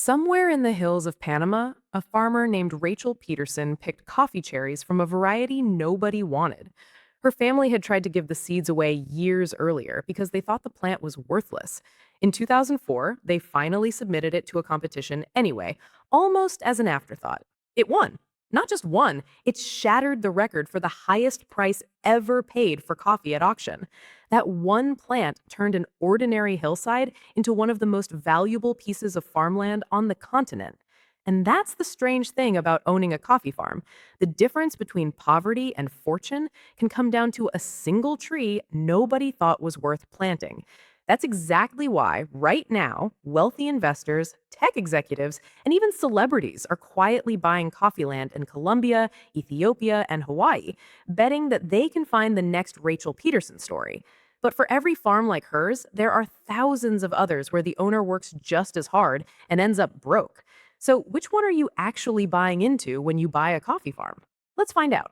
Somewhere in the hills of Panama, a farmer named Rachel Peterson picked coffee cherries from a variety nobody wanted. Her family had tried to give the seeds away years earlier because they thought the plant was worthless. In 2004, they finally submitted it to a competition anyway, almost as an afterthought. It won. Not just won, it shattered the record for the highest price ever paid for coffee at auction. That one plant turned an ordinary hillside into one of the most valuable pieces of farmland on the continent. And that's the strange thing about owning a coffee farm. The difference between poverty and fortune can come down to a single tree nobody thought was worth planting. That's exactly why, right now, wealthy investors, tech executives, and even celebrities are quietly buying coffee land in Colombia, Ethiopia, and Hawaii, betting that they can find the next Rachel Peterson story. But for every farm like hers, there are thousands of others where the owner works just as hard and ends up broke. So, which one are you actually buying into when you buy a coffee farm? Let's find out.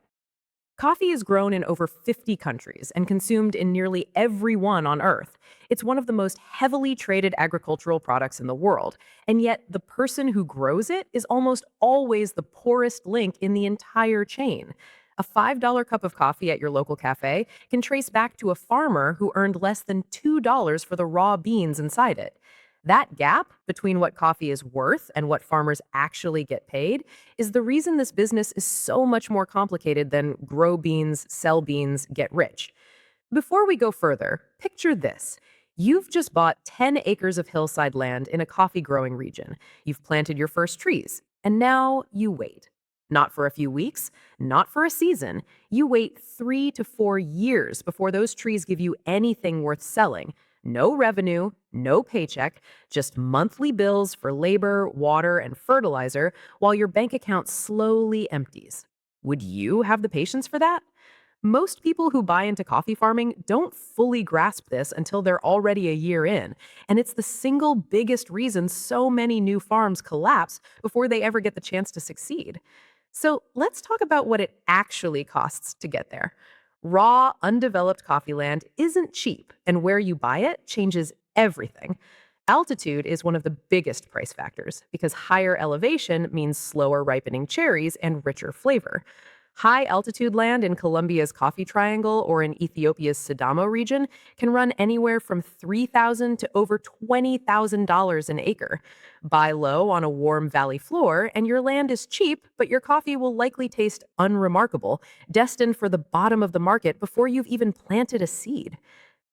Coffee is grown in over 50 countries and consumed in nearly every one on Earth. It's one of the most heavily traded agricultural products in the world, and yet the person who grows it is almost always the poorest link in the entire chain. A $5 cup of coffee at your local cafe can trace back to a farmer who earned less than $2 for the raw beans inside it. That gap between what coffee is worth and what farmers actually get paid is the reason this business is so much more complicated than grow beans, sell beans, get rich. Before we go further, picture this. You've just bought 10 acres of hillside land in a coffee growing region. You've planted your first trees, and now you wait. Not for a few weeks, not for a season. You wait 3 to 4 years before those trees give you anything worth selling. No revenue, no paycheck, just monthly bills for labor, water, and fertilizer while your bank account slowly empties. Would you have the patience for that? Most people who buy into coffee farming don't fully grasp this until they're already a year in, and it's the single biggest reason so many new farms collapse before they ever get the chance to succeed. So let's talk about what it actually costs to get there. Raw, undeveloped coffee land isn't cheap, and where you buy it changes everything. Altitude is one of the biggest price factors because higher elevation means slower ripening cherries and richer flavor. High altitude land in Colombia's Coffee Triangle or in Ethiopia's Sidamo region can run anywhere from $3,000 to over $20,000 an acre. Buy low on a warm valley floor, and your land is cheap, but your coffee will likely taste unremarkable, destined for the bottom of the market before you've even planted a seed.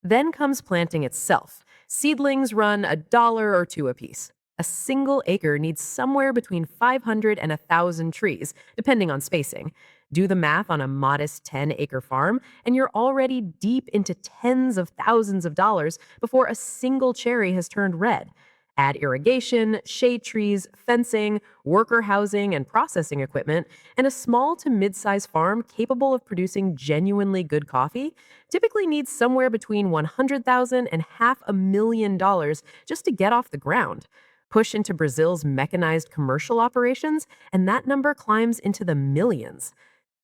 Then comes planting itself. Seedlings run $1 or $2 apiece. A single acre needs somewhere between 500 and 1,000 trees, depending on spacing. Do the math on a modest 10-acre farm, and you're already deep into tens of thousands of dollars before a single cherry has turned red. Add irrigation, shade trees, fencing, worker housing, and processing equipment, and a small to mid-sized farm capable of producing genuinely good coffee typically needs somewhere between $100,000 and $500,000 just to get off the ground. Push into Brazil's mechanized commercial operations, and that number climbs into the millions.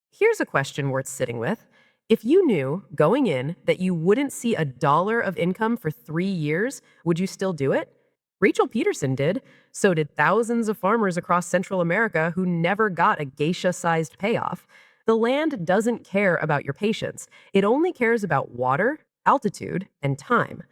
Here's a question worth sitting with. If you knew, going in, that you wouldn't see $1 of income for 3 years, would you still do it? Rachel Peterson did. So did thousands of farmers across Central America who never got a geisha-sized payoff. The land doesn't care about your patience. It only cares about water, altitude, and time.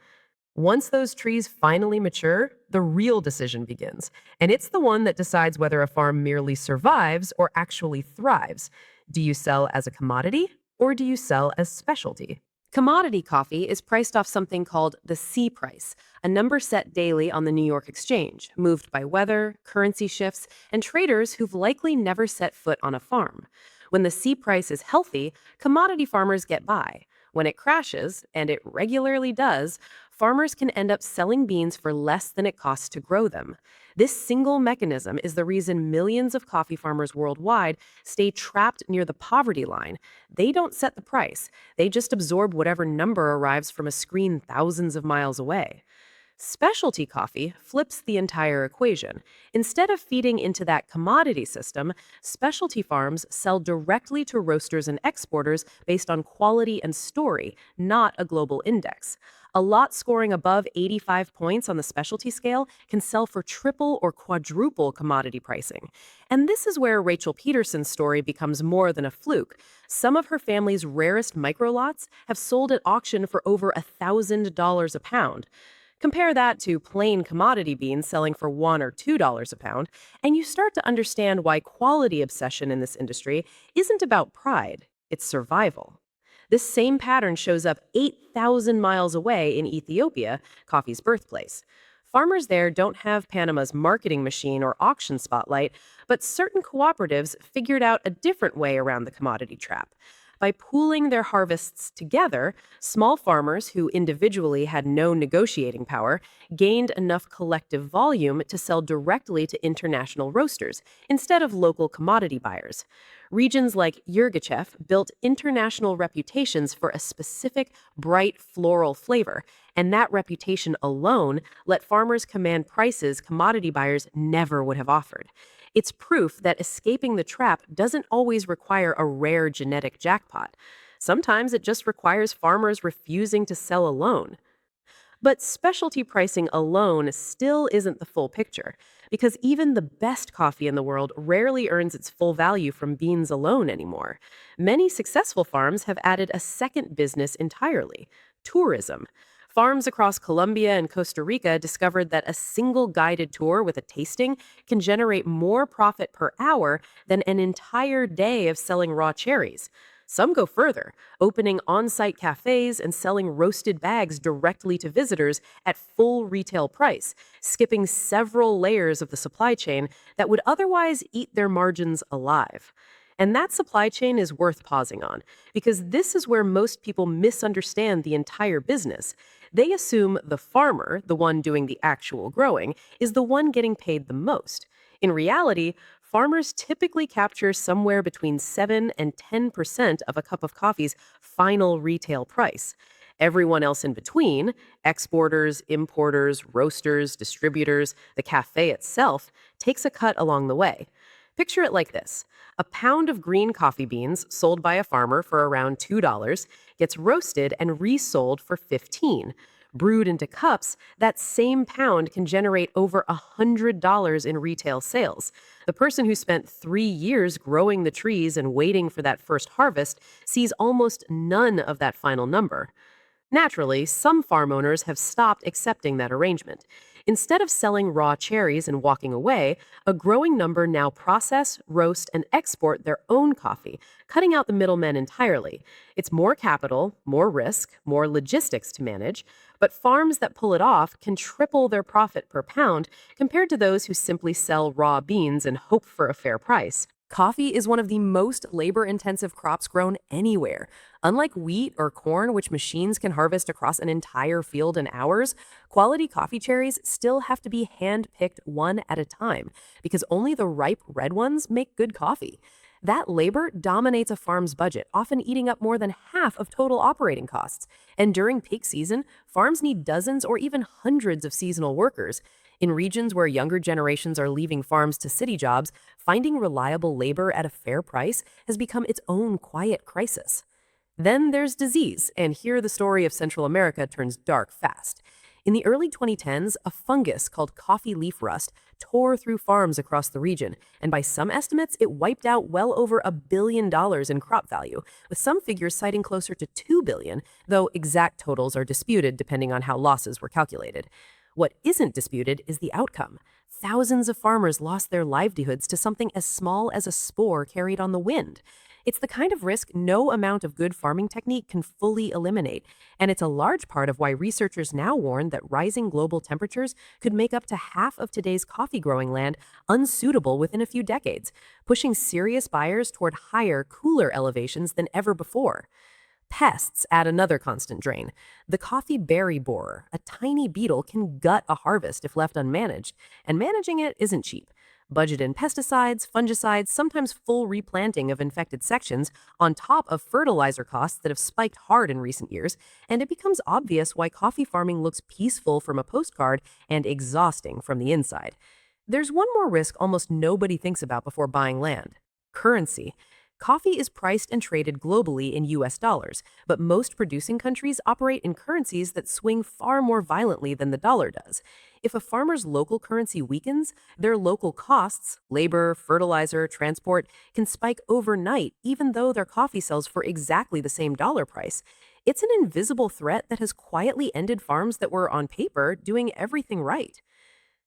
Once those trees finally mature, the real decision begins. And it's the one that decides whether a farm merely survives or actually thrives. Do you sell as a commodity or do you sell as specialty? Commodity coffee is priced off something called the C price, a number set daily on the New York Exchange, moved by weather, currency shifts, and traders who've likely never set foot on a farm. When the C price is healthy, commodity farmers get by. When it crashes, and it regularly does, farmers can end up selling beans for less than it costs to grow them. This single mechanism is the reason millions of coffee farmers worldwide stay trapped near the poverty line. They don't set the price, they just absorb whatever number arrives from a screen thousands of miles away. Specialty coffee flips the entire equation. Instead of feeding into that commodity system, specialty farms sell directly to roasters and exporters based on quality and story, not a global index. A lot scoring above 85 points on the specialty scale can sell for triple or quadruple commodity pricing. And this is where Rachel Peterson's story becomes more than a fluke. Some of her family's rarest microlots have sold at auction for over $1,000 a pound. Compare that to plain commodity beans selling for $1 or $2 a pound, and you start to understand why quality obsession in this industry isn't about pride, it's survival. This same pattern shows up 8,000 miles away in Ethiopia, coffee's birthplace. Farmers there don't have Panama's marketing machine or auction spotlight, but certain cooperatives figured out a different way around the commodity trap. By pooling their harvests together, small farmers who individually had no negotiating power gained enough collective volume to sell directly to international roasters instead of local commodity buyers. Regions like Yirgachev built international reputations for a specific, bright floral flavor, and that reputation alone let farmers command prices commodity buyers never would have offered. It's proof that escaping the trap doesn't always require a rare genetic jackpot. Sometimes it just requires farmers refusing to sell alone. But specialty pricing alone still isn't the full picture, because even the best coffee in the world rarely earns its full value from beans alone anymore. Many successful farms have added a second business entirely: tourism. Farms across Colombia and Costa Rica discovered that a single guided tour with a tasting can generate more profit per hour than an entire day of selling raw cherries. Some go further, opening on site cafes and selling roasted bags directly to visitors at full retail price, skipping several layers of the supply chain that would otherwise eat their margins alive. And that supply chain is worth pausing on, because this is where most people misunderstand the entire business. They assume the farmer, the one doing the actual growing, is the one getting paid the most. In reality, farmers typically capture somewhere between 7 and 10% of a cup of coffee's final retail price. Everyone else in between, exporters, importers, roasters, distributors, the cafe itself, takes a cut along the way. Picture it like this. A pound of green coffee beans sold by a farmer for around $2 gets roasted and resold for 15. Brewed into cups, that same pound can generate over $100 in retail sales. The person who spent 3 years growing the trees and waiting for that first harvest sees almost none of that final number. Naturally, some farm owners have stopped accepting that arrangement. Instead of selling raw cherries and walking away, a growing number now process, roast, and export their own coffee, cutting out the middlemen entirely. It's more capital, more risk, more logistics to manage, but farms that pull it off can triple their profit per pound compared to those who simply sell raw beans and hope for a fair price. Coffee is one of the most labor-intensive crops grown anywhere. Unlike wheat or corn, which machines can harvest across an entire field in hours, quality coffee cherries still have to be hand-picked one at a time, because only the ripe red ones make good coffee. That labor dominates a farm's budget, often eating up more than half of total operating costs. And during peak season, farms need dozens or even hundreds of seasonal workers. In regions where younger generations are leaving farms to city jobs, finding reliable labor at a fair price has become its own quiet crisis. Then there's disease, and here the story of Central America turns dark fast. In the early 2010s, a fungus called coffee leaf rust tore through farms across the region, and by some estimates, it wiped out well over $1 billion in crop value, with some figures citing closer to $2 billion, though exact totals are disputed depending on how losses were calculated. What isn't disputed is the outcome. Thousands of farmers lost their livelihoods to something as small as a spore carried on the wind. It's the kind of risk no amount of good farming technique can fully eliminate, and it's a large part of why researchers now warn that rising global temperatures could make up to half of today's coffee growing land unsuitable within a few decades, pushing serious buyers toward higher, cooler elevations than ever before. Pests add another constant drain. The coffee berry borer, a tiny beetle, can gut a harvest if left unmanaged, and managing it isn't cheap. Budget in pesticides, fungicides, sometimes full replanting of infected sections, on top of fertilizer costs that have spiked hard in recent years, and it becomes obvious why coffee farming looks peaceful from a postcard and exhausting from the inside. There's one more risk almost nobody thinks about before buying land: currency. Coffee is priced and traded globally in US dollars, but most producing countries operate in currencies that swing far more violently than the dollar does. If a farmer's local currency weakens, their local costs, labor, fertilizer, transport, can spike overnight, even though their coffee sells for exactly the same dollar price. It's an invisible threat that has quietly ended farms that were, on paper, doing everything right.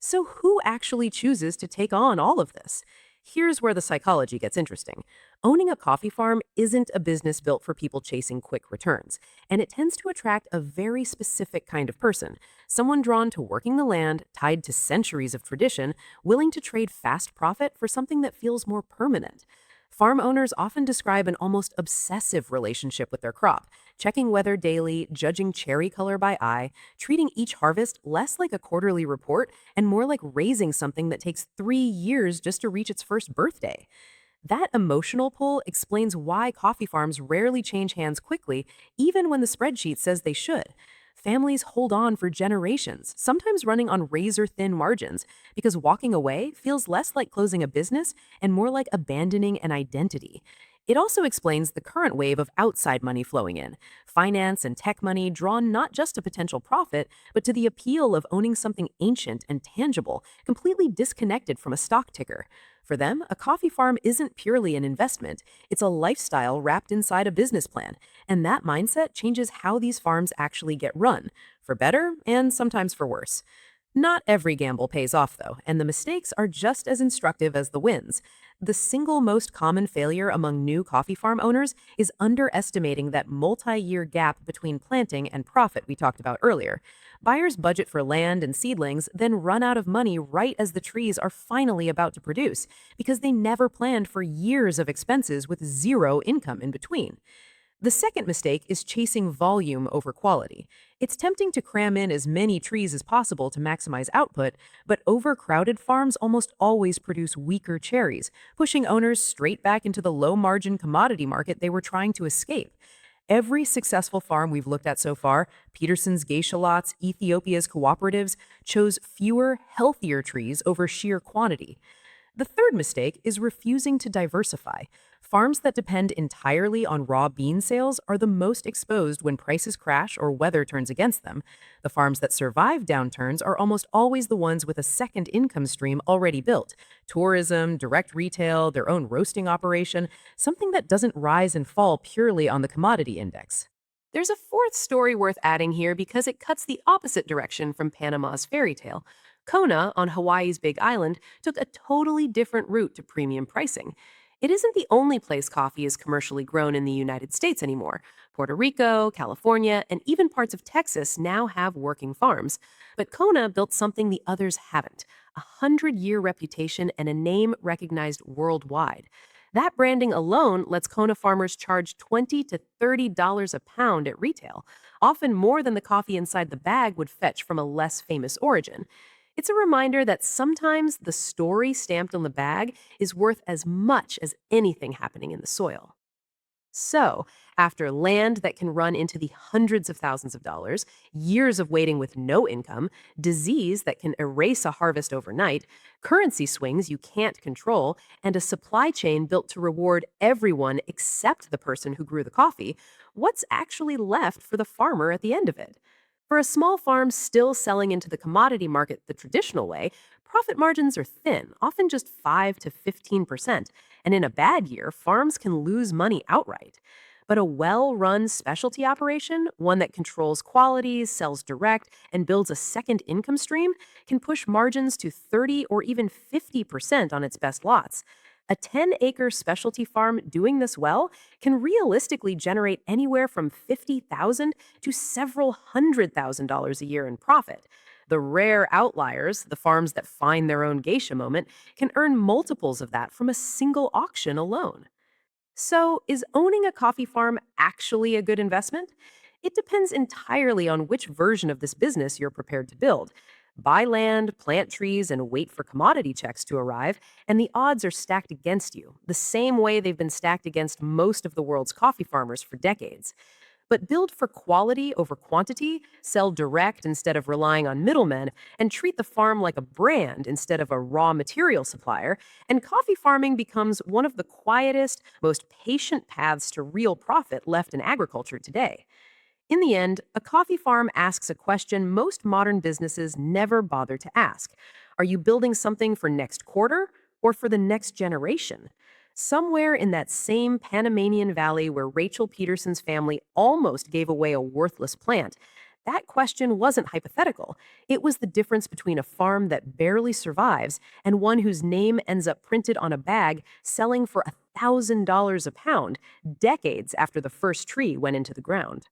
So, who actually chooses to take on all of this? Here's where the psychology gets interesting. Owning a coffee farm isn't a business built for people chasing quick returns, and it tends to attract a very specific kind of person, someone drawn to working the land, tied to centuries of tradition, willing to trade fast profit for something that feels more permanent. Farm owners often describe an almost obsessive relationship with their crop, checking weather daily, judging cherry color by eye, treating each harvest less like a quarterly report and more like raising something that takes 3 years just to reach its first birthday. That emotional pull explains why coffee farms rarely change hands quickly, even when the spreadsheet says they should. Families hold on for generations, sometimes running on razor thin margins, because walking away feels less like closing a business and more like abandoning an identity. It also explains the current wave of outside money flowing in, finance and tech money drawn not just to potential profit, but to the appeal of owning something ancient and tangible, completely disconnected from a stock ticker. For them, a coffee farm isn't purely an investment, it's a lifestyle wrapped inside a business plan. And that mindset changes how these farms actually get run, for better and sometimes for worse. Not every gamble pays off, though, and the mistakes are just as instructive as the wins. The single most common failure among new coffee farm owners is underestimating that multi year gap between planting and profit we talked about earlier. Buyers budget for land and seedlings, then run out of money right as the trees are finally about to produce, because they never planned for years of expenses with zero income in between. The second mistake is chasing volume over quality. It's tempting to cram in as many trees as possible to maximize output, but overcrowded farms almost always produce weaker cherries, pushing owners straight back into the low margin commodity market they were trying to escape. Every successful farm we've looked at so far, Peterson's Geisha lots, Ethiopia's cooperatives, chose fewer, healthier trees over sheer quantity. The third mistake is refusing to diversify. Farms that depend entirely on raw bean sales are the most exposed when prices crash or weather turns against them. The farms that survive downturns are almost always the ones with a second income stream already built: tourism, direct retail, their own roasting operation, something that doesn't rise and fall purely on the commodity index. There's a fourth story worth adding here because it cuts the opposite direction from Panama's fairy tale. Kona, on Hawaii's Big Island, took a totally different route to premium pricing. It isn't the only place coffee is commercially grown in the United States anymore. Puerto Rico, California, and even parts of Texas now have working farms. But Kona built something the others haven't: a 100-year reputation and a name recognized worldwide. That branding alone lets Kona farmers charge $20 to $30 a pound at retail, often more than the coffee inside the bag would fetch from a less famous origin. It's a reminder that sometimes the story stamped on the bag is worth as much as anything happening in the soil. So, after land that can run into the hundreds of thousands of dollars, years of waiting with no income, disease that can erase a harvest overnight, currency swings you can't control, and a supply chain built to reward everyone except the person who grew the coffee, what's actually left for the farmer at the end of it? For a small farm still selling into the commodity market the traditional way, profit margins are thin, often just 5 to 15%, and in a bad year, farms can lose money outright. But a well run specialty operation, one that controls qualities, sells direct, and builds a second income stream, can push margins to 30 or even 50% on its best lots. A 10-acre specialty farm doing this well can realistically generate anywhere from 50,000 to several $100,000 a year in profit. The rare outliers, the farms that find their own geisha moment, can earn multiples of that from a single auction alone. So, is owning a coffee farm actually a good investment? It depends entirely on which version of this business you're prepared to build. Buy land, plant trees, and wait for commodity checks to arrive, and the odds are stacked against you, the same way they've been stacked against most of the world's coffee farmers for decades. But build for quality over quantity, sell direct instead of relying on middlemen, and treat the farm like a brand instead of a raw material supplier, and coffee farming becomes one of the quietest, most patient paths to real profit left in agriculture today. In the end, a coffee farm asks a question most modern businesses never bother to ask. Are you building something for next quarter or for the next generation? Somewhere in that same Panamanian valley where Rachel Peterson's family almost gave away a worthless plant, that question wasn't hypothetical. It was the difference between a farm that barely survives and one whose name ends up printed on a bag selling for $1,000 a pound, decades after the first tree went into the ground.